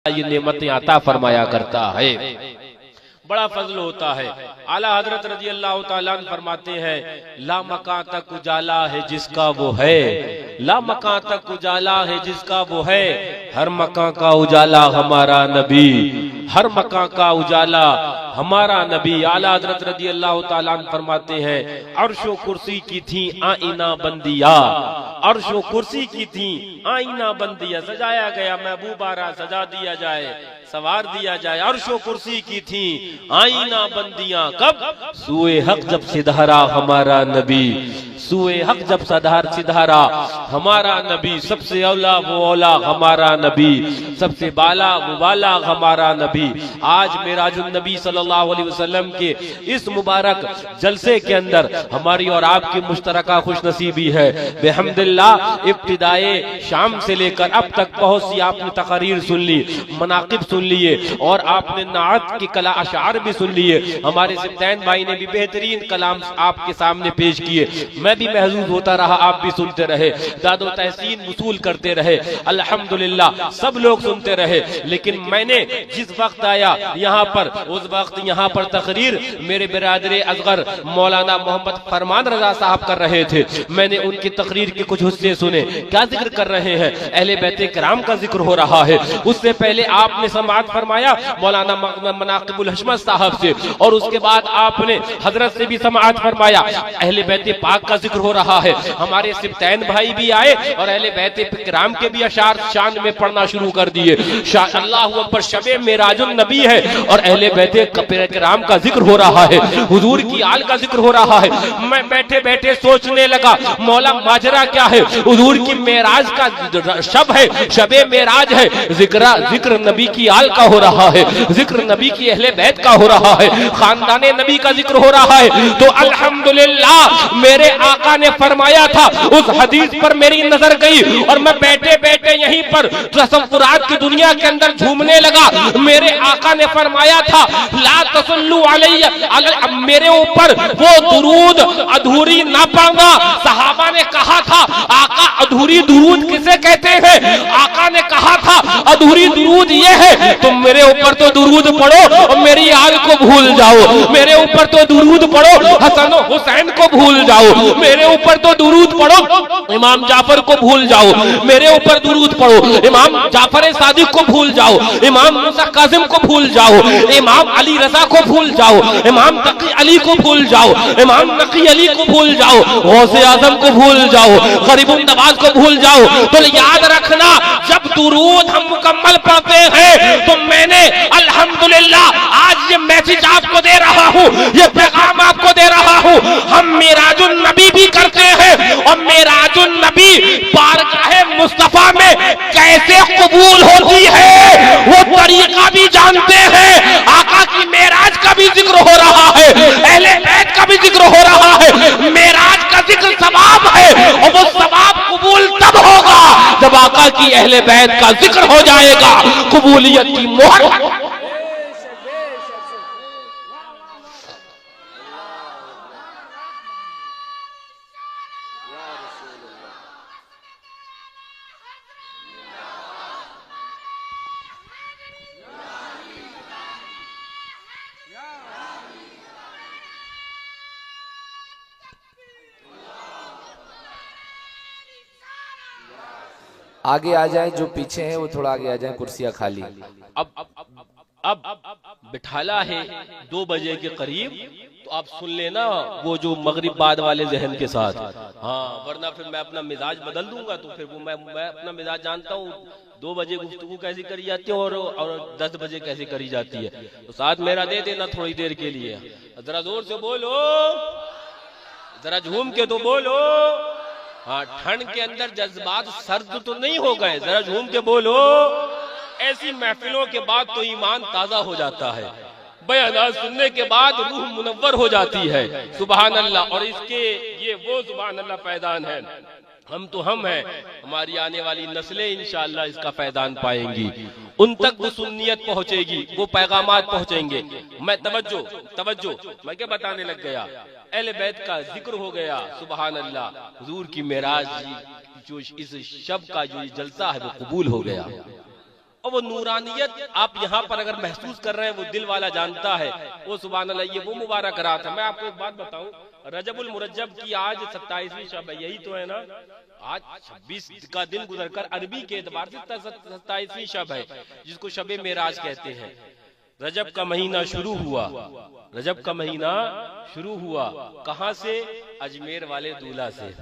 ये नेमतें अता फरमाया करता है, बड़ा फजल होता है। आला हजरत रजी अल्लाह ताला अन्हु फरमाते हैं, ला मकां तक उजाला है जिसका वो है, ला मकां तक उजाला है जिसका वो है, हर मकां का उजाला हमारा नबी, हर मकां का उजाला हमारा नबी। आला हजरत रजी अल्लाह ताला अन्हु फरमाते हैं, अर्शो कुर्सी की थी आईना बंदिया, अर्शो कुर्सी की थी आईना बंदिया, सजाया गया महबूबारा सजा दिया जाए, सवार दिया जाए। अर्शो कुर्सी की थी आईना बंदियां, कब? सूए हक जब सिधारा हमारा नबी, सूए हक जब सिधारा हमारा नबी, सबसे औला वो औला हमारा नबी, सबसे बाला वो बाला हमारा नबी। आज मेराजुन नबी सल्लल्लाहु अलैहि वसल्लम के इस मुबारक जलसे के अंदर हमारी और आपकी मुश्तरका खुशनसीबी है। बेहम्दुलिल्लाह इब्तिदाए शाम से लेकर अब तक बहुत सी आपने तकरीर सुन ली, मनाकिब सुन लिए और आपने नात की कला अशार भी सुन लिए। हमारे सिमतैन भाई ने भी बेहतरीन कलाम आपके सामने पेश किए, मैं भी महजूज होता रहा, आप भी सुनते रहे, दादो तहसीन वसूल करते रहे, अल्हम्दुलिल्लाह सब लोग सुनते रहे। लेकिन मैंने जिस वक्त आया यहाँ पर, उस वक्त यहाँ पर तकरीर मेरे बिरादरे असगर मौलाना मोहम्मद फरमान रजा साहब कर रहे थे। मैंने उनकी तकरीर के कुछ हिस्से सुने, क्या जिक्र कर रहे हैं? अहले बैत किराम का जिक्र हो रहा है। उससे पहले आपने समाअत फरमाया मौलाना मनाकिबुल हशमत साहब से, और उसके बाद आपने हजरत से भी समाअत फरमाया, अहले बैत पाक का जिक्र हो रहा है। हमारे सिमतैन भाई भी आए और अहले बैत किराम के भी अशार शान में पढ़ना शुरू कर दिए। अल्लाहु अकबर, शबे मेराजुन नबी है और अहले बैत किराम का जिक्र हो रहा है, हुजूर की आल का जिक्र हो रहा है। मैं बैठे बैठे सोचने लगा, मौला माजरा क्या है? हुजूर की मेराज का शब है, शबे मेराज है, जिक्र नबी की आल का हो रहा है, जिक्र नबी की अहले बैत का हो रहा है, खानदाने नबी का जिक्र हो रहा है। तो अल्हम्दुलिल्लाह मेरे आका ने फरमाया था, उस हदीस पर मेरी नजर गई और मैं बैठे बैठे यहीं पर तसव्वुरात की दुनिया के अंदर झूमने लगा। मेरे आका ने फरमाया था, ला तसल्लु अलैया, मेरे ऊपर वो दुरूद अधूरी ना पढ़ना। सहाबा ने कहा था, आका अधूरी दुरूद किसे कहते हैं? आका ने कहा था अधूरी दुरूद ये है, तुम मेरे ऊपर तो दुरूद पढ़ो और मेरी आल को भूल जाओ, मेरे ऊपर तो दुरूद पढ़ो हसन हुसैन को भूल जाओ, मेरे ऊपर तो दुरूद पढ़ो इमाम जाफर को भूल जाओ, मेरे ऊपर दुरूद पढ़ो इमाम जाफर सादिक को भूल जाओ, इमाम मूसा कासिम को भूल जाओ, इमाम अली रजा को भूल जाओ, इमाम तकी अली को भूल जाओ, इमाम नकी अली को भूल जाओ, गौसे आजम को भूल जाओ, गरीबुन नवाज को भूल जाओ। तो याद रखना, जब दुरूद हम मुकम्मल पढ़ते हैं तो मैंने अल्हम्दुलिल्लाह आज ये मैसेज आपको दे रहा हूँ, ये पैगाम आपको दे रहा हूँ, हम मेराजुन नबी भी करते हैं और मेराजुन नबी बारगाहे मुस्तफा में कैसे कबूल होती है वो तरीका भी जानते हैं। आका की मेराज का भी जिक्र हो रहा है, अहले बैत का भी जिक्र हो रहा है। मेराज का जिक्र सवाब है और वो सवाब कबूल तब होगा जब आका की अहले बैत का जिक्र हो जाएगा, कबूलियत की मोहर। आगे आ जाए, जो पीछे है वो थोड़ा आगे आ जाए, कुर्सियां खाली। अब बिठाला है 2 बजे के करीब, तो आप सुन लेना वो जो मगरिब बाद वाले जहन के साथ, हाँ, वरना फिर मैं अपना मिजाज बदल दूंगा। तो फिर वो मैं अपना मिजाज जानता हूँ, 2 बजे गुफ्तगू कैसी करी जाती है और 10 बजे कैसी करी जाती है। तो साथ मेरा दे देना थोड़ी देर के लिए, जरा जोर से बोलो, जरा झूम के तो बोलो। हाँ, ठंड के अंदर जज्बात सर्द तो नहीं हो गए, जरा झूम के बोलो। ऐसी महफिलों के बाद तो ईमान ताजा हो जाता है, बयान सुनने के बाद रूह मुनव्वर हो जाती है। सुभान अल्लाह। और इसके ये वो सुभान अल्लाह फैदान है, हम तो हम हैं, हमारी आने वाली नस्लें इंशाअल्लाह इसका फैदान पाएंगी, उन तक वो सुन्नियत पहुंचेगी, वो पैगामात पहुंचेंगे। मैं तवज्जो मैं क्या बताने लग गया, अहले बैत का जिक्र हो गया, सुभान अल्लाह। हुजूर की मेराज जो इस शब का जो जलसा है वो कबूल हो गया। और वो नूरानियत आप यहाँ पर अगर महसूस कर रहे हैं, वो दिल वाला जानता है। वो सुभान अल्लाह, ये वो मुबारक रात है। मैं आपको एक बात बताऊं, रजबुल मुरज्जब की आज 27वीं शब है, यही तो है ना। आज 26 का दिन गुजरकर अरबी के एतबार से 27वीं शब है, जिसको शबे मेराज कहते हैं। रजब का महीना शुरू हुआ, रजब का महीना शुरू हुआ कहां से? अजमेर वाले दूल्हा से।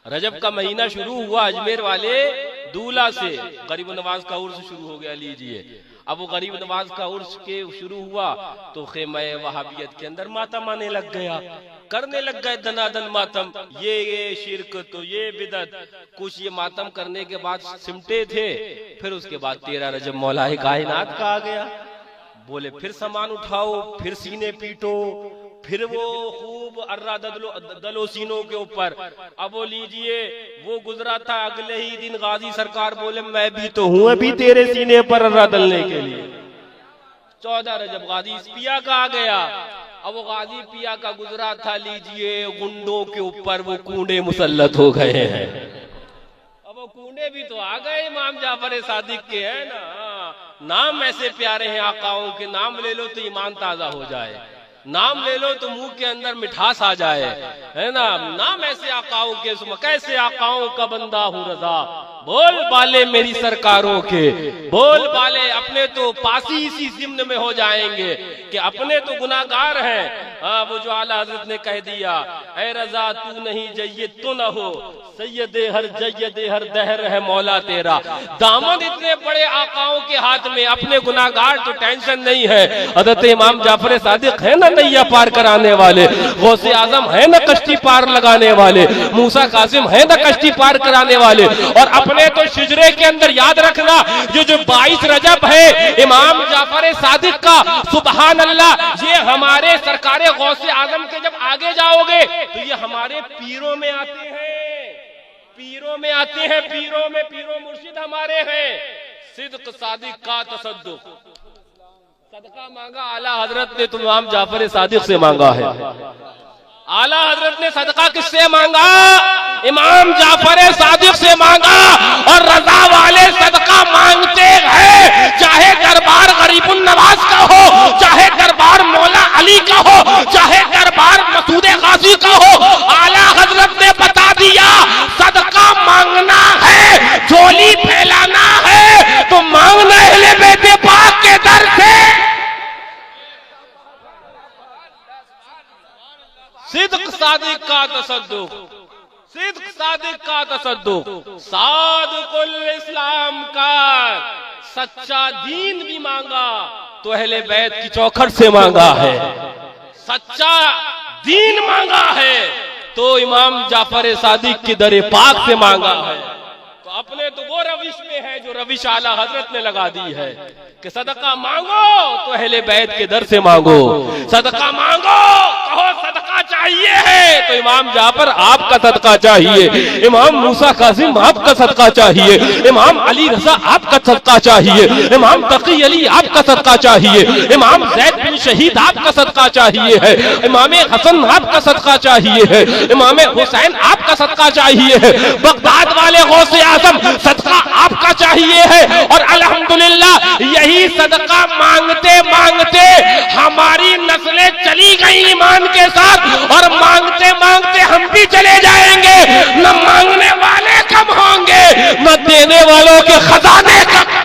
रजब का महीना शुरू हुआ अजमेर वाले दूल्हा से। गरीब नवाज का उर्स शुरू हो गया। लीजिए, अब वो गरीब नवाज का उर्स के शुरू हुआ तो खेमा वहाबियत के अंदर मातम आने लग गया, करने लग गए दनादन मातम। ये शिरक तो ये बिदत, कुछ ये मातम करने के बाद सिमटे थे। फिर उसके बाद 13 रजब मौलाए कायनात का आ गया। बोले फिर सामान उठाओ, फिर सीने पीटो, फिर वो खूब अर्रा दलो सीनों के ऊपर। अब वो लीजिए, वो गुजरा था, अगले ही दिन गाजी सरकार बोले मैं भी तो हूं अभी तेरे सीने पर अर्रा दलने के लिए। 14 रजब गाजी पिया का आ गया। अब वो गाजी पिया का गुजरा था, लीजिए, गुंडों के ऊपर वो कूड़े मुसल्लत हो गए हैं। अब वो कूड़े भी तो आ गए इमाम जाफर सादिक के, है ना। नाम ऐसे प्यारे हैं आकाओं के, नाम ले लो तो ईमान ताजा हो जाए, नाम ले लो तो मुंह के अंदर मिठास आ जाए, है ना। नाम ऐसे आकाओं के, कैसे आकाओं का बंदा हूँ रजा, बोल बाले मेरी सरकारों के, बोल बाले अपने तो पासी इसी जिम्न में हो जाएंगे कि अपने तो गुनाहगार हैं। हाँ, वो जो आला हजरत ने कह दिया, ऐ रजा तू नहीं जय्यद तो न हो, सैयदे हर जय्यदे हर दहर है मौला तेरा। दामन इतने बड़े आकाओं के हाथ में, अपने गुनाहगार तो टेंशन नहीं है। हजरत इमाम जाफर सादिक है ना नैया पार कराने वाले, गौसे आजम है ना कश्ती पार लगाने वाले, मूसा कासिम है ना कश्ती पार कराने वाले। और अपने तो शिजरे के अंदर याद रखना, ये जो 22 रजब है इमाम जाफर सादिक का, सुबहान अल्लाह, ये हमारे सरकारे गौसे आजम के जब आगे जाओगे तो ये हमारे पीरों में आते हैं, पीरों में आते हैं, पीरों में पीरों मुर्शिद हमारे हैं। सिद्क सादिक का तसद्दुक, सदका मांगा आला हजरत ने तो इमाम जाफर सादिक से मांगा है। आला हजरत ने सदका किससे मांगा? इमाम जाफर सादिक से मांगा। और रजा वाले सदका मांगते हैं, चाहे दरबार गरीबुन नवाज का हो, चाहे दरबार मौला अली का हो, चाहे दरबार मसूद गाजी का हो। आला हजरत ने बता दिया, सदका मांगना है, झोली फैलाना है तो मांगना अहले बैत पाक के दर से। सिद्क सादिक का तसद्दुक, सिद्क सादिक का तसद्दुक, सादिकुल इस्लाम का सच्चा दीन भी मांगा तो अहले बैत की चौखट से मांगा है। सच्चा दीन मांगा है तो इमाम जाफर सादिक की दरे पाक से मांगा है। तो अपने तो वो रविश में है जो रविश आला हजरत ने लगा दी है कि सदका मांगो तो अहले बैत के दर से मांगो, सदका मांगो, कहो सदका चाहिए है तो इमाम जाफर आपका सदका चाहिए, इमाम मूसा कासिम आपका सदका चाहिए, इमाम अली रजा आपका सदका चाहिए, इमाम तकी अली आपका सदका चाहिए, इमाम जैद बिन शहीद आपका सदका चाहिए है, इमाम हसन आपका सदका चाहिए है, इमाम हुसैन आपका सदका चाहिए है, बगदाद वाले गौसे आजम सदका आपका चाहिए है। और अल्हम्दुलिल्लाह यही सदका मांगते मांगते हमारी नस्लें चली गई ईमान के साथ, और मांगते मांगते हम भी चले जाएंगे। न मांगने वाले कम होंगे, न देने वालों के खजाने कम।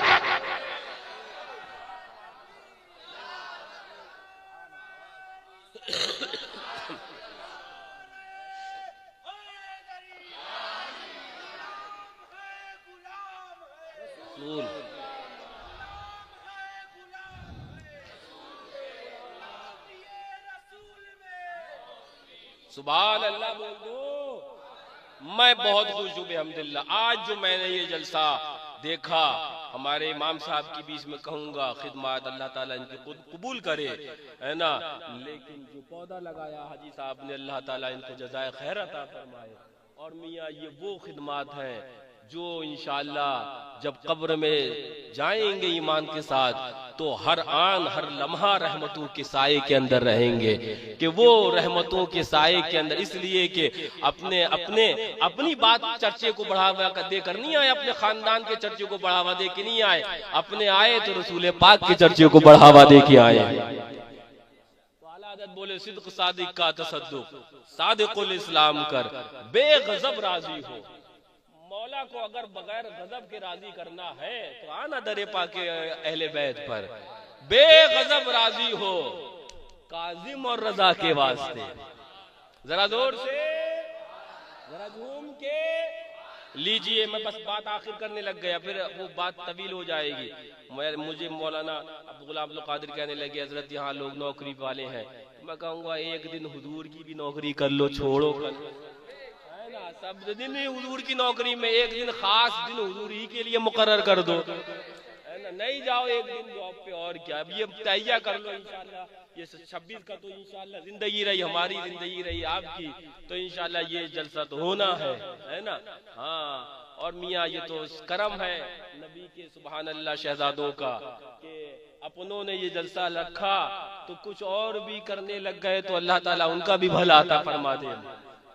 सुभान अल्लाह बोल दो। मैं बहुत खुश हूँ बेहम्दुलिल्लाह। आज जो मैंने ये जलसा देखा, हमारे इमाम साहब की बीच में कहूंगा खिदमत अल्लाह ताला इनकी कबूल करे, है ना। लेकिन जो पौधा लगाया हाजी साहब ने, अल्लाह ताला इनको जज़ाए खैर अता फरमाए। और मियाँ ये वो खिदमत हैं जो इंशाअल्लाह जब कब्र में जाएंगे ईमान के साथ तो हर आन हर लम्हा रहमतों के साये के अंदर रहेंगे, कि वो रहमतों के साये के अंदर, इसलिए कि अपनी बात चर्चे को बढ़ावा दे कर नहीं आए, अपने खानदान के चर्चे को बढ़ावा दे के नहीं आए, अपने आए तो रसूल पाक के चर्चे को बढ़ावा दे के आए। तो आला हज़रत बोले सिद्क सादिक का तसद्दुक, सादिकुल इस्लाम कर, बेगज़ब राजी हो। मौला को अगर बगैर गजब के राजी करना है तो आना दरे पाके अहले बैत पर, बेगजब राजी हो काजिम और रजा के वास्ते। जरा जोर से, जरा झूम के लीजिए। मैं बस बात आखिर करने लग गया, फिर वो बात तवील हो जाएगी। मुझे मौलाना अब्दुल कादिर कहने लगे हजरत यहाँ लोग नौकरी वाले हैं। मैं कहूँगा एक दिन हुजूर की भी नौकरी कर लो, छोड़ो कर लो, सब दिन हुजूर की नौकरी में एक दिन खास दिन हुजूर ही के लिए मुकर्रर कर दो, है ना। नहीं जाओ एक दिन जॉब पे, और क्या। अब ये तैयार कर लो इंशाल्लाह, ये 26 का तो इंशाल्लाह जिंदगी रही, हमारी जिंदगी रही आपकी, तो इंशाल्लाह ये जलसा तो होना है ना। हाँ, और मियाँ ये तो करम है नबी के सुभान अल्लाह शहजादों का, कि अपनों ने ये जलसा रखा तो कुछ और भी करने लग गए, तो अल्लाह ताला उनका भी भला अता फरमा दे,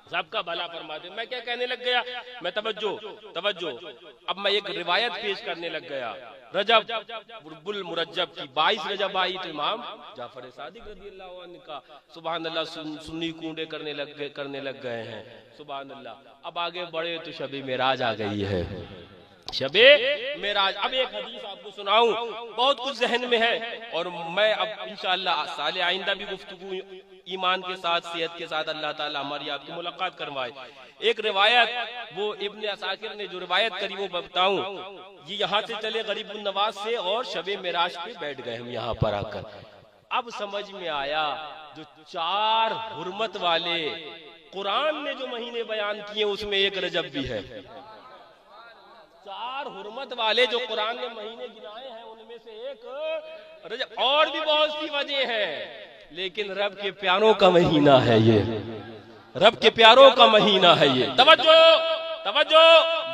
सबका भला फरमा दे। मैं क्या कहने लग गया, मैं तवज्जो अब मैं एक रिवायत पेश करने लग गया। रजब बुल मुरज्जब की 22 रजब आई तो इमाम जाफर सादिक रज़ियल्लाहु अन्हु का सुभान अल्लाह सुन्नी कूड़े करने लग गए हैं, सुभान अल्लाह। अब आगे बढ़े तो शबे मेराज आ गई है, शबे मेराज। अब एक हदीस आपको सुनाऊं, बहुत कुछ जहन में है, और मैं अब इंशाअल्लाह साले आइंदा भी गुफ्तगू ईमान के साथ, सेहत के साथ अल्लाह ताला हमारी आपकी मुलाकात करवाए। एक रिवायत वो इब्ने असाकिर ने जो रिवायत करी वो बताऊं। ये यहाँ से चले गरीबुन नवाज से और शबे मेराज पे बैठ गए हम यहाँ पर आकर। अब समझ में आया जो 4 हुर्मत वाले कुरान ने जो महीने बयान किए उसमें एक रजब भी है। 4 हुर्मत वाले जो कुरान ने महीने गिनाए हैं उनमें से एक रजब। और भी बहुत सी वजह है, लेकिन रब के प्यारों का महीना है ये, रब के प्यारों का महीना है ये। तवज्जो,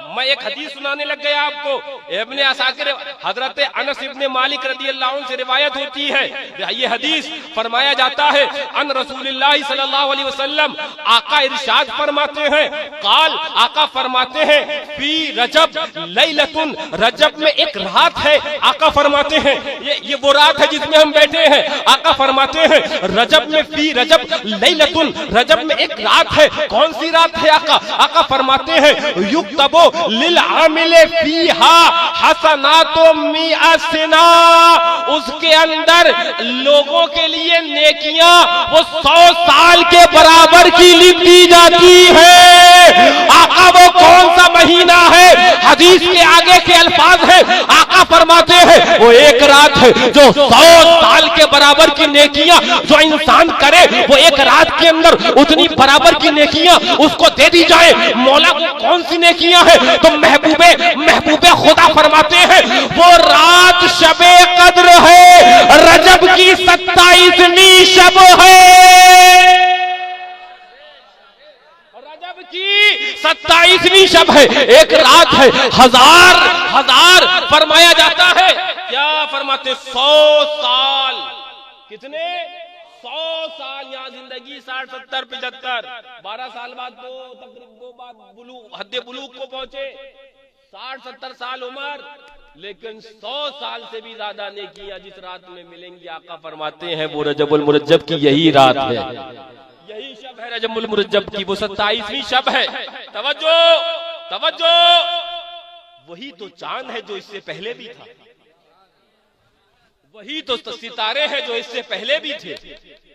मैं एक हदीस सुनाने लग गया आपको। इब्ने असाकिर हजरत अनस इब्ने मालिक रज़ियल्लाहु अन्हु से रिवायत होती है, ये हदीस फरमाया जाता है अन रसूलुल्लाह सल्लल्लाहु अलैहि वसल्लम, आका इरशाद फरमाते हैं, काल आका फरमाते हैं, फी रजब लैलतुन, रजब में एक रात है। आका फरमाते हैं ये वो रात है जिसमें हम बैठे हैं। आका फरमाते हैं रजब में, फी रजब लैलतुन, रजब में एक रात है। कौन सी रात है आका फरमाते हैं, युक्तबो लिल आमिले फीहा हसनातो मिअसना, उसके अंदर लोगों के लिए नेकियां वो 100 साल के बराबर की लिख दी जाती है। आका वो कौन सा महीना है, हदीस के आगे के अल्फाज है, आका फरमाते हैं वो एक रात है जो 100 साल के बराबर की नेकियां जो इंसान करे वो एक रात के अंदर उतनी बराबर की नेकियां उसको दे दी जाए। मौला को कौन सी नेकियां है, तो महबूबे खुदा फरमाते हैं वो रात शबे कद्र है, रजब की 27वीं शब है, रजब की 27वीं शब है। एक रात है, हजार फरमाया जाता है। क्या फरमाते, 100 साल। कितने? 100 साल। यहाँ जिंदगी 60, 70, 75, 12 साल बाद तो तकरीबन 2 बार हद्दे बुलूग को पहुंचे, 60, 70 साल उम्र, लेकिन 100 साल से भी ज्यादा नेकियां जिस रात में मिलेंगी, आका फरमाते हैं वो रजबुल मुरज्जब की यही रात है, यही शब है रजबुल मुरज्जब की, वो 27वीं शब है। तवज्जो, वही तो चांद है जो इससे पहले भी था, वही तो सितारे हैं जो इससे पहले भी थे,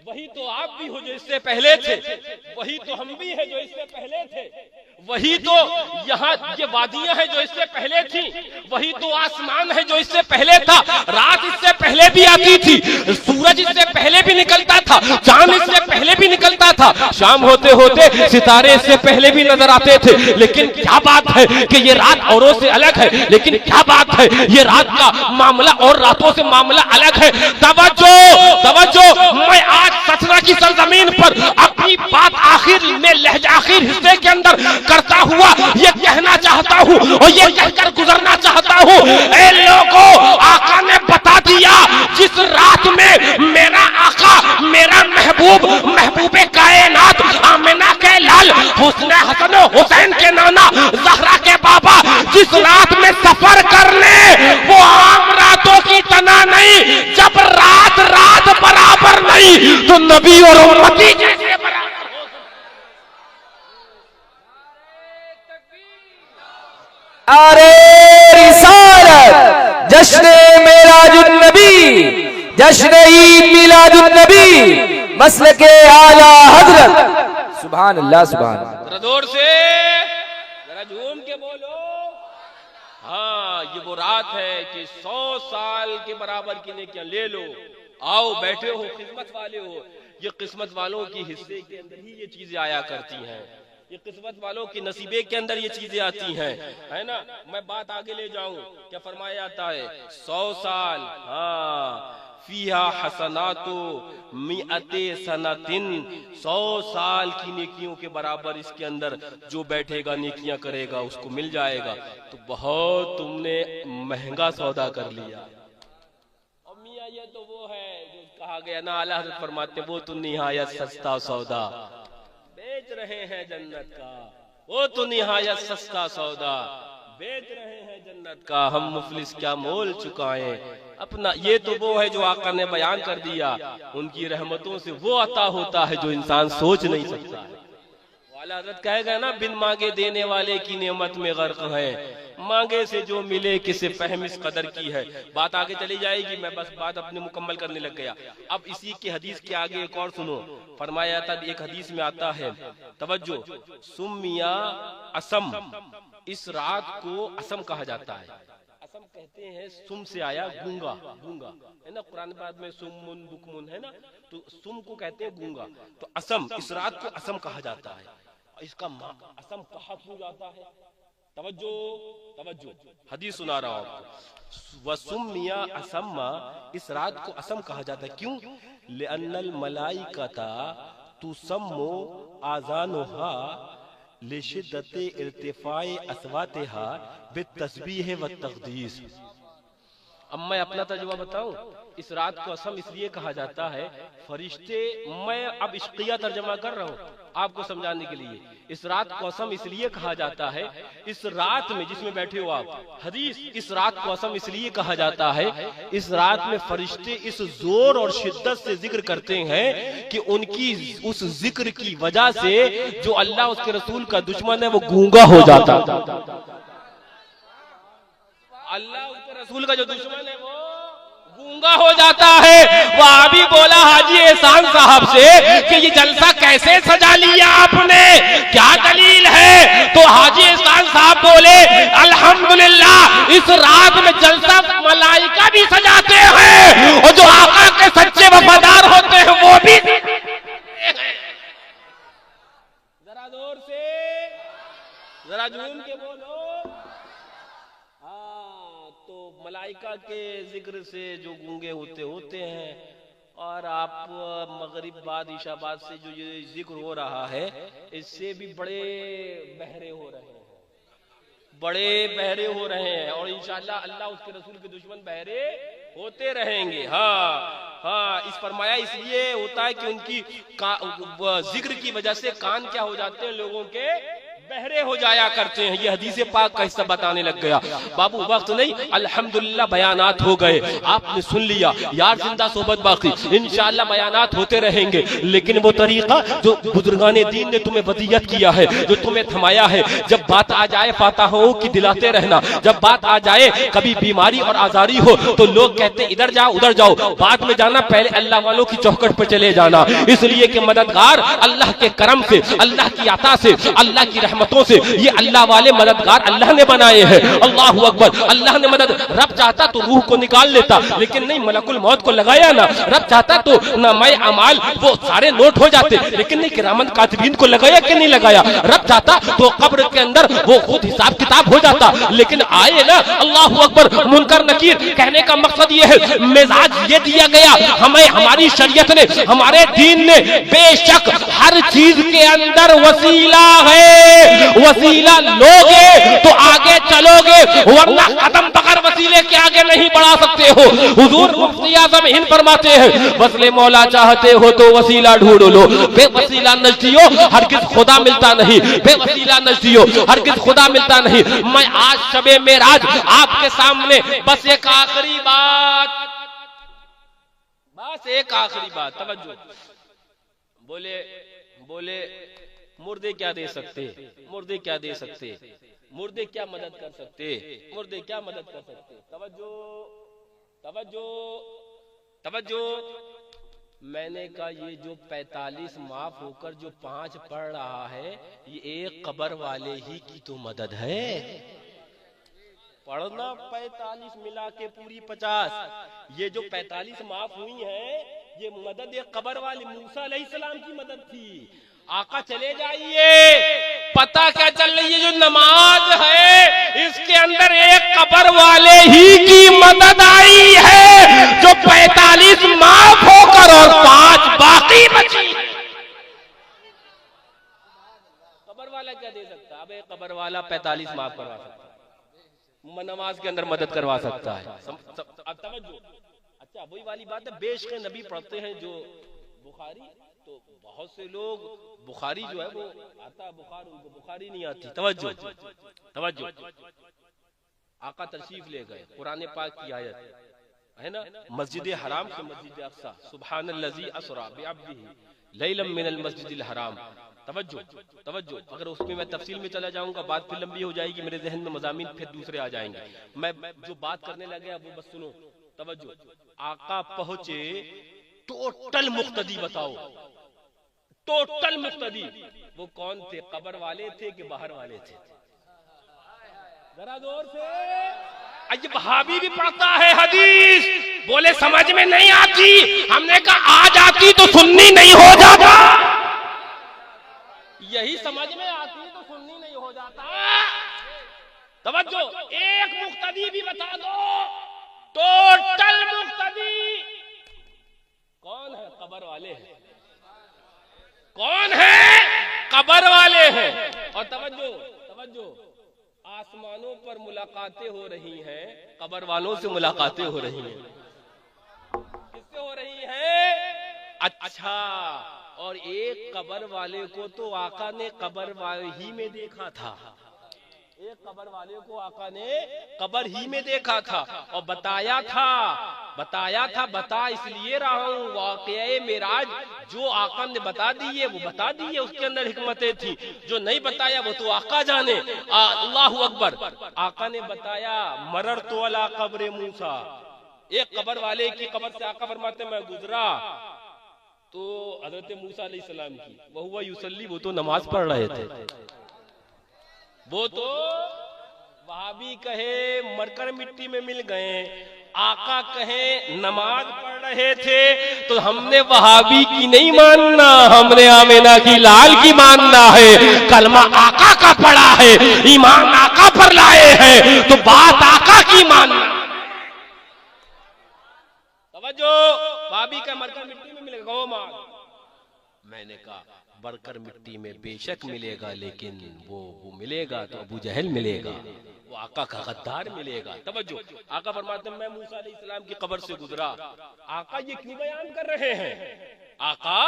वही तो आप भी हो जो इससे पहले थे, वही तो हम भी हैं जो इससे पहले थे, वही तो यहाँ ये वादियां हैं जो इससे पहले थी, वही तो आसमान है जो इससे पहले था। रात इससे पहले भी आती थी, सूरज इससे पहले भी निकलता था, चांद इससे पहले भी निकलता था, शाम होते होते सितारे इससे पहले भी नजर आते थे। लेकिन क्या बात है कि ये रात औरों से अलग है, लेकिन क्या बात है ये रात का मामला और रातों से मामला अलग है। तवज्जो, मैं आज सतना की सरजमीन पर अपनी बात आखिर में आखिर हिस्से के अंदर करता हुआ ये कहना चाहता हूँ और ये कहकर गुजरना चाहता हूँ, ऐ लोगों, आका ने बता दिया जो नबी और उम्मती जैसे बराबर हो। अरे रिसालत जश्न मेराजुन नबी, जश्न ईद मिलादुन नबी, मसल के आला हजरत। सुभान अल्लाह, सुभान अल्लाह। जोर से जरा झूम के बोलो। हाँ, ये वो रात है कि 100 साल के बराबर की नेकियां ले लो। आओ बैठे हो, किस्मत वाले हो। ये किस्मत वालों की हिस्से के अंदर ही ये चीजें आया करती हैं। ये किस्मत वालों की नसीबे के अंदर ये चीजें आती हैं, है ना। मैं बात आगे ले जाऊं, क्या फरमाया जाता है 100 साल, हाँ, फीहा हसनातो मिअते सनतिन, 100 साल की नेकियों के बराबर इसके अंदर जो बैठेगा नेकियां करेगा उसको मिल जाएगा। तो बहुत तुमने महंगा सौदा कर लिया। और मियां ये तो वो है जो कहा गया ना, आला हज़रत फरमाते वो तो निहायत सस्ता सौदा बेच रहे हैं जन्नत का, वो तो निहायत सस्ता सौदा बेच रहे हैं जन्नत का, हम मुफलिस क्या मोल चुकाएं अपना। ये तो वो है जो आका ने बयान कर दिया, उनकी रहमतों से वो अता होता है जो इंसान सोच नहीं सकता है। वाला हज़रत कहेगा ना, बिन मांगे देने वाले की नेमत में गर्क है, मांगे से जो मिले किसे फहम इस कदर की है। बात आगे चली जाएगी, मैं बस बात अपनी मुकम्मल करने लग गया। अब इसी के हदीस के आगे एक और सुनो। फरमाया था, एक हदीस में आता है, तवज्जो, सुम्मिया असम, इस रात को असम कहा जाता है। असम कहते हैं, सुम से आया गूंगा, गूंगा है ना, कुरान पाक में सुम्मुन बुकमुन है ना, तो सुम को कहते हैं गूंगा। तो असम, इस रात को असम कहा जाता है। इसका असम कहा क्यों जाता है? तवज्जो तवज्जो, हदीस सुना रहा हूं आपको। वसुम्मिया असम्मा, इस रात को असम कहा जाता है। क्यों? लिअन्नल मलाइकता तुसम्मु आज़ानुहा लिशिद्दति इर्तिफाए अस्वातिहा बित्तस्बीह व तक़दीस। अब मैं अपना तजुर्बा बताऊं, इस रात को असम इसलिए कहा जाता है, फरिश्ते, मैं अब इश्किया तर्जमा कर रहा हूं आपको समझाने के लिए। इस रात को असम इसलिए कहा जाता है, इस रात में जिसमें बैठे हो आप, हदीस, इस रात को असम इसलिए कहा जाता है, इस रात में फरिश्ते इस जोर और शिद्दत से जिक्र करते हैं कि उनकी उस जिक्र की वजह से जो अल्लाह उसके रसूल का दुश्मन है वो गूंगा हो जाता। अल्लाह उसके रसूल का जो दुश्मन है वो गूंगा हो जाता है। वह भी बोला हाजी एहसान साहब से कि ये जलसा कैसे सजा लिया आपने, क्या दलील है? तो हाजी एहसान साहब बोले, अल्हम्दुलिल्लाह, इस रात में जलसा मलाइका भी सजाते हैं और जो आका के सच्चे वफादार होते हैं वो भी। जरा जोर से, जरा झूम के बोलो। मलाइका के जिक्र से जो गूंगे होते हैं, और आप मगरिब बाद ईशा बाद से जो ये जिक्र हो रहा है, इससे भी बड़े बहरे हो रहे हैं, बड़े बहरे हो रहे हैं। और इंशाअल्लाह अल्लाह उसके रसूल के दुश्मन बहरे होते रहेंगे। हाँ हाँ, इस फरमाया इसलिए होता है कि उनकी जिक्र की वजह से कान क्या हो जाते हैं लोगों के, बहरे हो जाया करते हैं। ये हदीस पाक का हिस्सा बताने लग गया। बाबू वक्त नहीं, अल्हम्दुलिल्लाह बयानात हो गए, आपने सुन लिया। यार जिंदा सोबत बाकी, इंशाअल्लाह बयानात होते रहेंगे। लेकिन वो तरीका जो बुजुर्गाने दीन ने तुम्हें वसीयत किया है, जो तुम्हें थमाया है, जब बात आ जाए फातिहाओं की दिलाते रहना, जब बात आ जाए कभी बीमारी और आजारी हो तो लोग कहते इधर जाओ उधर जाओ, बाद में जाना, पहले अल्लाह वालों की चौखट पर चले जाना। इसलिए कि मददगार अल्लाह के करम से, अल्लाह की अता से, अल्लाह की रहमतों से ये अल्लाह वाले मददगार अल्लाह ने बनाए हैं। अल्लाह अकबर। अल्लाह ने मदद, रब चाहता तो रूह को निकाल लेता, लेकिन नहीं, मलकुल मौत को लगाया ना। रब चाहता तो नामाए अमाल वो सारे नोट हो जाते, लेकिन नहीं, किरामन कातिबीन को लगाया कि नहीं लगाया। रब चाहता तो कब्र के अंदर वो खुद हिसाब किताब हो जाता, लेकिन आए ना। अल्लाह अकबर। मुनकर नकीर कहने का मकसद ये है, मिजाज ये दिया गया हमें, हमारी शरीयत ने, हमारे दीन ने, बेशक हर चीज के अंदर वसीला है। वसीला लोगे तो आगे चलोगे, वरना कदम बगैर वसीले के आगे नहीं बढ़ा सकते हो। हुजूर मुफ्ती आज़म हिंद फरमाते हैं, वसले मौला चाहते हो तो वसीला ढूंढ लो, बेवसीला नजदियो हरगिज खुदा मिलता नहीं, बेवसीला नजदियो हरगिज खुदा मिलता नहीं। मैं आज शबे मेराज आपके सामने बस एक आखिरी बात, बस एक आखिरी बात, तवज्जो, बोले बोले मुर्दे क्या दे सकते, मुर्दे क्या दे सकते, मुर्दे क्या मदद कर सकते, मुर्दे क्या मदद कर सकते। तवज्जो तवज्जो तवज्जो। मैंने कहा ये जो 45 माफ होकर जो 5 पढ़ रहा है, ये एक कब्र वाले ही की तो मदद है। पढ़ना 45 मिला के पूरी 50। ये जो 45 माफ हुई है, ये मदद एक कब्र वाले मूसा अलैहिस्सलाम की मदद थी। आका चले जाइए, पता क्या चल रही है, जो नमाज है इसके अंदर एक कब्र वाले ही की मदद आई है, जो 45 माफ होकर और 5 बाकी बची। कब्र वाला क्या दे सकता? अब एक कब्र वाला 45 माफ करवा सकता है, नमाज के अंदर मदद करवा सकता है। अब तवज्जो। अच्छा, वही वाली बात है, बेश के नबी पढ़ते हैं जो बुखारी, तो बहुत से लोग बुखारी जो है वो आता बुखार, उनको बुखारी नहीं आती। तवज्जो तवज्जो। आका तशरीफ ले गए, कुरान पाक की आयत है ना, मस्जिद हराम से मस्जिद अक्सा, सुब्हानल्लज़ी असरा बिअब्दिही लैलन मिनल मस्जिदिल हराम। तवज्जो तवज्जो। अगर उसमें मैं तफसील में चला जाऊंगा बात फिर लंबी हो जाएगी, मेरे जहन में मज़ामीन फिर दूसरे आ जाएंगे। मैं जो बात करने लगे वो बस सुनो। तवज्जो। आका पहुंचे, टोटल मुक्तदी बताओ, टोटल मुक्तदी। वो कौन थे? कब्र वाले थे कि बाहर वाले थे? जरा जोर से। आज वहाबी भी पढ़ता है हदीस, बोले समझ में नहीं आती। हमने कहा आ जाती तो सुन्नी नहीं हो जाता। यही समझ में आती तो सुन्नी नहीं हो जाता। तवज्जो। एक मुक्तदी भी बता दो, टोटल मुक्तदी कौन है? कब्र वाले हैं। कौन है? कब्र वाले हैं। और तवज्जो तवज्जो, आसमानों पर मुलाकातें हो रही हैं, कब्र वालों से मुलाकातें हो रही हैं। किससे हो रही हैं? अच्छा, और एक कब्र वाले को तो आका ने कब्र वाले ही में देखा था। एक कब्र वाले को आका ने कब्र ही में देखा था और बताया था बता इसलिए रहा हूँ, वाक़या मेराज जो आका ने बता दी है वो बता दी है, उसके अंदर हिकमतें थी। जो नहीं बताया वो तो आका जाने। अल्लाहु अकबर। आका ने बताया, मरर तो अला कब्र मूसा, एक कब्र वाले की कब्र से आका फरमाते मैं गुजरा तो हजरत मूसा अलैहिस्सलाम की, वह हुआ युसल्ली, वो तो नमाज पढ़ रहे थे। वो तो वहाबी कहे मरकर मिट्टी में मिल गए, आका कहे नमाज पढ़ रहे थे। तो हमने वहाबी की नहीं मानना, हमने आमिना की लाल की मानना है। कलमा आका का पढ़ा है, ईमान आका पर लाए हैं, तो बात आका की मानना। तवज्जो। वहाबी का मरकर मिट्टी में मिल गए, मैंने कहा बढ़कर मिट्टी में बेशक मिलेगा, लेकिन वो मिलेगा तो अबू जहल मिलेगा, वो आका का गद्दार मिलेगा। तवज्जो। आका फरमाते हैं मैं मूसा अलैहिस्सलाम की कब्र से गुजरा। आका ये क्यों बयान कर रहे हैं? आका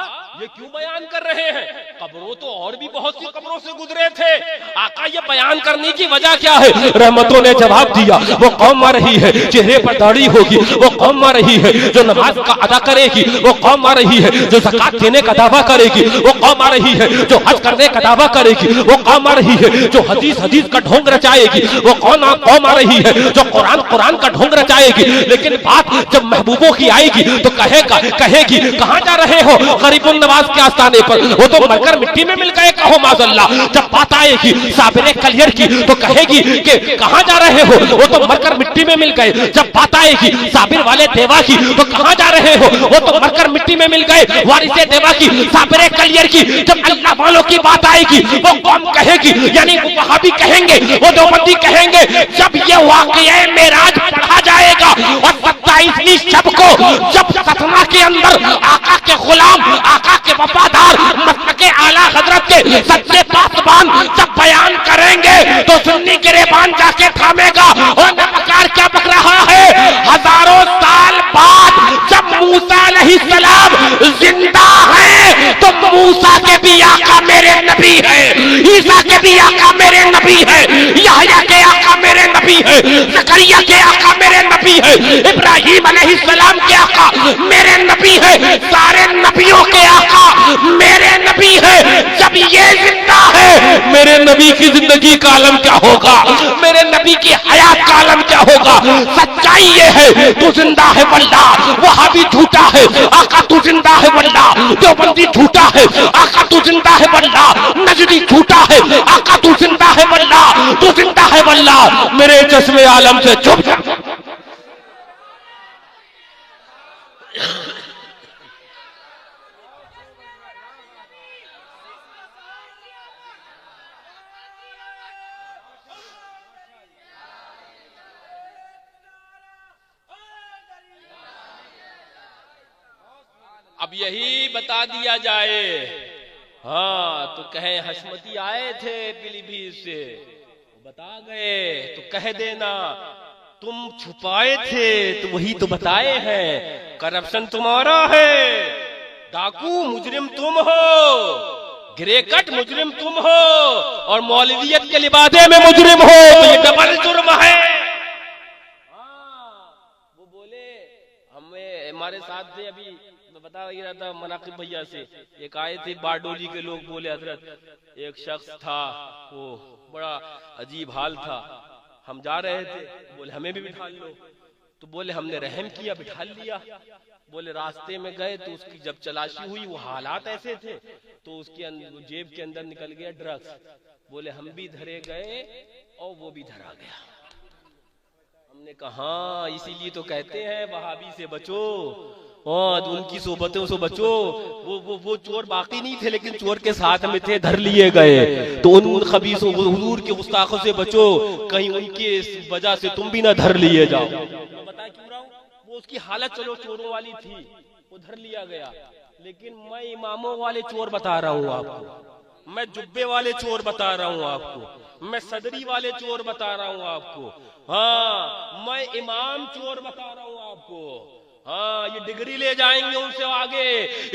ये क्यों बयान कर रहे हैं? कब्रों तो और भी बहुत सी कब्रों से गुजरे थे, आका ये बयान करने की वजह क्या है? रहमतों ने जवाब दिया, वो कौम आ रही है चेहरे पर दाढ़ी होगी, वो कौम आ रही है जो नमाज का अदा करेगी, वो कौम आ रही है जो ज़कात देने का दावा करेगी, वो कौम आ रही है जो हज करने का दावा करेगी, वो कौम आ रही है जो हदीस का ढोंग रचाएगी, वो कौम आ रही है जो कुरान का ढोंग रचाएगी। लेकिन बात जब महबूबों की आएगी तो कहेगी कहाँ जा रहे हो? गरीबुन नवाज के आस्थाने पर। वो तो मरकर मिट्टी में मिल गए, कहो माज़अल्लाह। जब बात आएगी साबिर कलियर की तो कहेगी कि कहाँ जा रहे हो? वो तो मरकर मिट्टी में मिल गए। जब बात आएगी साबिर वाले देवा की तो कहाँ जा रहे हो? वो तो मरकर मिट्टी में मिल गए। वारिसे देवा की, साबिर कलियर की। जब अल्लाह वालों की बात आएगी वो कौम कहेगी, यानी वो वहाबी कहेंगे, वो देवबंदी कहेंगे, जब ये वाक़या मेराज पढ़ा जाएगा और 27वीं शब को जब सतना के अंदर आका के गुलाम, आका के वफादार, मसलके आला हजरत के सच्चे पासबान जब बयान करेंगे तो सुन्नी गिरेबान जाके थामेगा। और नमकार क्या बक रहा है? हजारों साल बाद जब मूसा अलैहिस्सलाम जिंदा है तो मूसा के भी आका मेरे नबी है, ईसा के भी आका मेरे नबी है, यहया के आका मेरे नबी है, ज़करिया के आका मेरे नबी है, इब्राहिम अलैहिस्सलाम के आका मेरे नबी है, सारे नबियों के आका मेरे नबी है। जब ये जिंदा है मेरे नबी की जिंदगी का आलम क्या होगा, मेरे नबी की हयात का आलम क्या होगा। सच्चाई ये है तू जिंदा है वल्ला, वहां भी झूठा है आका तू जिंदा है वल्ला, देवबंदी झूठा है आका तू जिंदा है वल्ला, नजदी झूठा है आका तू जिंदा है वल्ला, तू जिंदा है वल्ला। मेरे चश्मे आलम से चुप जा। अब यही बता दिया जाए, हाँ तो कहे हशमती आए थे पीलीभीत से, बता गए तो कह देना तुम छुपाए थे तो वही तो बताए हैं। करप्शन तुम्हारा है, डाकू मुजरिम तुम हो, गिरेकट मुजरिम तुम हो, और मौलवियत के लिबादे में मुजरिम हो, तो ये डबल जुर्म है। वो बोले हमें हमारे साथ थे, अभी बता ही रहा था मनाकिब भैया से, एक आए थे बारडोली के लोग, बोले हजरत एक शख्स था वो बड़ा अजीब हाल था, हम जा रहे थे, बोले हमें भी बिठा लो, तो बोले हमने रहम किया बिठा लिया। बोले रास्ते में गए तो उसकी जब तलाशी हुई वो हालात ऐसे थे तो उसके जेब के अंदर निकल गया ड्रग्स। बोले हम भी धरे गए और वो भी धरा गया। हमने कहा इसीलिए तो कहते हैं वहाबी से बचो और उनकी सोबतों से बचो। वो चोर बाकी नहीं थे लेकिन चोर के साथ में थे, धर लिए गए, तो उन खबीसों हुजूर के गुस्ताखों से बचो, कहीं उनके वजह से तुम भी ना धर लिए जाओ। बता क्यों रहा हूं, वो उसकी हालत चलो चोरों वाली थी, वो धर लिया गया, लेकिन मैं इमामों वाले चोर बता रहा हूँ आपको, मैं जुब्बे वाले चोर बता रहा हूँ आपको, मैं सदरी वाले चोर बता रहा हूँ आपको, हाँ मैं इमाम चोर बता रहा हूँ आपको। हाँ ये डिग्री ले जाएंगे उनसे आगे,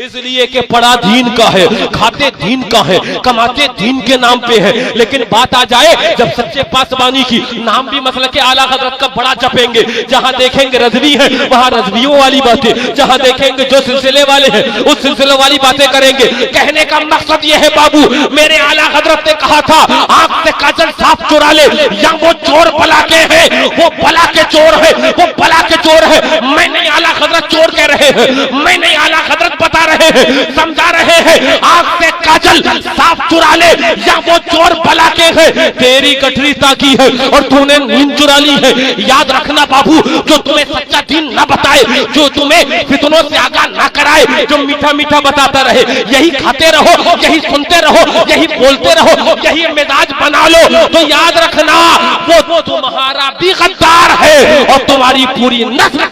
इसलिए कि पढ़ा दीन का है, खाते दीन का है, कमाते दीन के नाम पे है। लेकिन बात आ जाए जब सच्चे पासबानी की, नाम भी मसलक आला हजरत का बड़ा जपेंगे, जहां देखेंगे रज़वी है वहां रज़वियों वाली बातें, जहां देखेंगे जो सिलसिले वाले हैं उस सिलसिले वाली बातें करेंगे। कहने का मकसद ये है बाबू, मेरे आला हजरत ने कहा था आंख से काजल साफ चुरा ले, या वो चोर बला के है, वो बला के चोर है, वो बला के चोर है। मैं नहीं आला हजरत चोर कह रहे हैं, मैं नहीं आला हजरत बता रहे हैं, समझा रहे हैं। आंख से काजल साफ चुरा ले, या वो चोर बला के है, तेरी गठरी ताकी है और तूने नींद चुरा ली है। याद रखना बाबू, जो तुम्हें सच्चा दीन न बताए, जो तुम्हें फितनों से आगाह न कराए, जो मीठा मीठा बताता रहे, यही खाते रहो, यही सुनते रहो, यही बोलते रहो, यही मिजाज बना लो, तो याद रखना वो तुम्हारा भी गद्दार है और तुम्हारी पूरी नस्ल।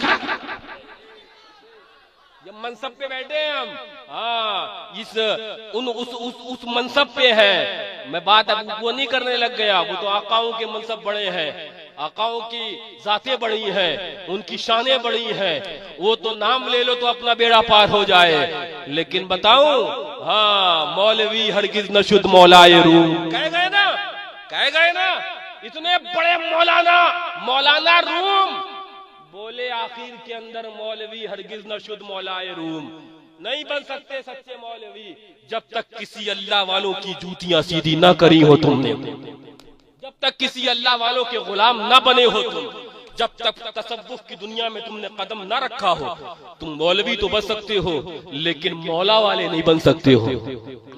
मनसब पे बैठे हैं हम, हाँ उस मनसब पे है। मैं बात अब वो नहीं करने लग गया, वो तो आकाओं के मनसब बड़े हैं, आकाओं की जातें बड़ी हैं, उनकी शानें बड़ी हैं, वो तो नाम ले लो तो अपना बेड़ा पार हो जाए। लेकिन बताऊं, हाँ मौलवी हरगिज न शुद्ध मौलाए रूम कह गए ना, इतने बड़े मौलाना रूम बोले आखिर के अंदर मौलवी हरगिज न शुद्ध मौलाए रूम नहीं बन सकते सच्चे मौलवी जब तक किसी अल्लाह वालों की जूतियां सीधी ना करी हो तुमने, जब तक किसी अल्लाह वालों के गुलाम ना बने हो तुम, जब तक तसव्वुफ की दुनिया में तुमने कदम ना रखा हो। तुम मौलवी तो बन सकते हो लेकिन मौला वाले नहीं बन सकते हो।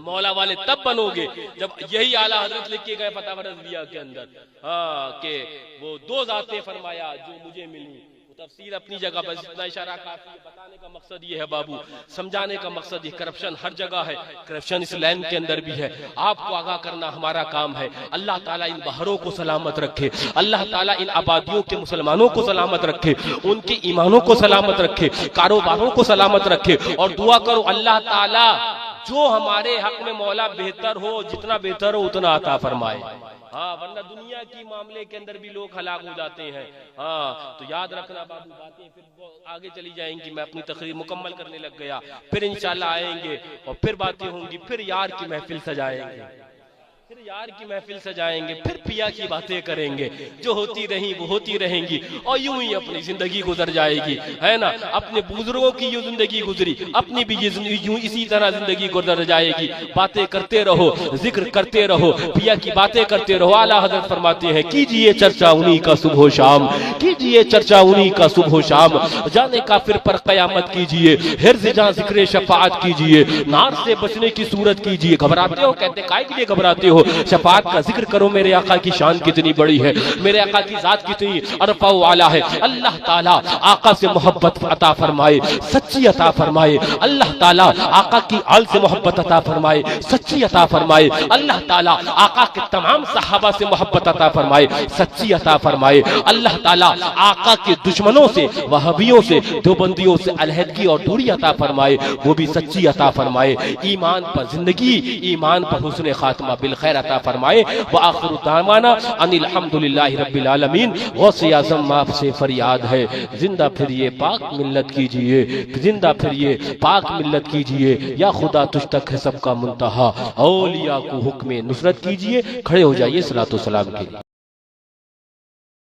मौला वाले तब बनोगे जब यही आला हजरत लिखे गए फतवा रज़विया के अंदर, हाँ कि वो दो जातें फरमाया जो मुझे मिली। तफसीर अपनी जगह पर, इतना इशारा काफी है। बताने का मकसद ये है बाबू, समझाने का मकसद ये, करप्शन हर जगह है, करप्शन इस लैंड के अंदर भी है, आपको आगाह करना हमारा काम है। अल्लाह ताला इन बहरों को सलामत रखे, अल्लाह ताला इन आबादियों के मुसलमानों को सलामत रखे, उनके ईमानों को सलामत रखे, कारोबारों को सलामत रखे। और दुआ करो अल्लाह ताला जो हमारे हक में मौला बेहतर हो, जितना बेहतर हो उतना अता फरमाए। हाँ वरना दुनिया की मामले के अंदर भी लोग हलाक हो जाते हैं। हाँ तो याद रखना बाबू, बातें फिर आगे चली जाएंगी, मैं अपनी तकरीर मुकम्मल करने लग गया, फिर इंशाल्लाह आएंगे और फिर बातें होंगी, फिर यार की महफिल सजाएंगे। फिर यार की महफिल सजाएंगे, फिर पिया की बातें करेंगे, जो होती रही वो होती रहेंगी, और यूं ही अपनी जिंदगी गुजर जाएगी, है ना। अपने बुजुर्गों की यूं जिंदगी गुजरी, अपनी भी यूं इसी तरह जिंदगी गुजर जाएगी। बातें करते रहो, जिक्र करते रहो, पिया की बातें करते रहो। आला हजरत फरमाते हैं, कीजिए चर्चा उन्हीं का सुबह शाम, कीजिए चर्चा उन्हीं का सुबह शाम। जाने काफिर पर कयामत कीजिए, हिर्ज़ जान जिक्र शफाअत कीजिए, नार से बचने की सूरत कीजिए। घबराते हो, कहते काहे के लिए घबराते हो? शफाअत का जिक्र करो। मेरे आका की शान कितनी बड़ी है, मेरे आका की जात कितनी अरफा वाला है। अल्लाह ताला आका से मोहब्बत अता फरमाए, सच्ची अता फरमाए। अल्लाह ताला आका की आल से मोहब्बत अता फरमाए, सच्ची अता फरमाए। अल्लाह ताला आका के तमाम सहाबा से मोहब्बत अता फरमाए, सच्ची अता फरमाए। अल्लाह ताला आका के दुश्मनों से, वहाबियों से, देवबंदियों से अलहदगी और दूरी अता फरमाए, वो भी सच्ची अता फरमाए। ईमान पर जिंदगी, ईमान पर हुस्न खात्मा बिल खैर अता फरमाए। व आखिरु दावाना अनिल हम्दुलिल्लाहि रब्बिल आलमीन। गौसे आज़म आपसे फरियाद है, जिंदा फिरिए पाक मिल्लत कीजिए, जिंदा फिरिए पाक मिल्लत कीजिए। या खुदा तुझ तक है सबका मुंतहा, औलिया को हुक्म नुसरत कीजिए। खड़े हो जाइए सलातो सलाम के लिए।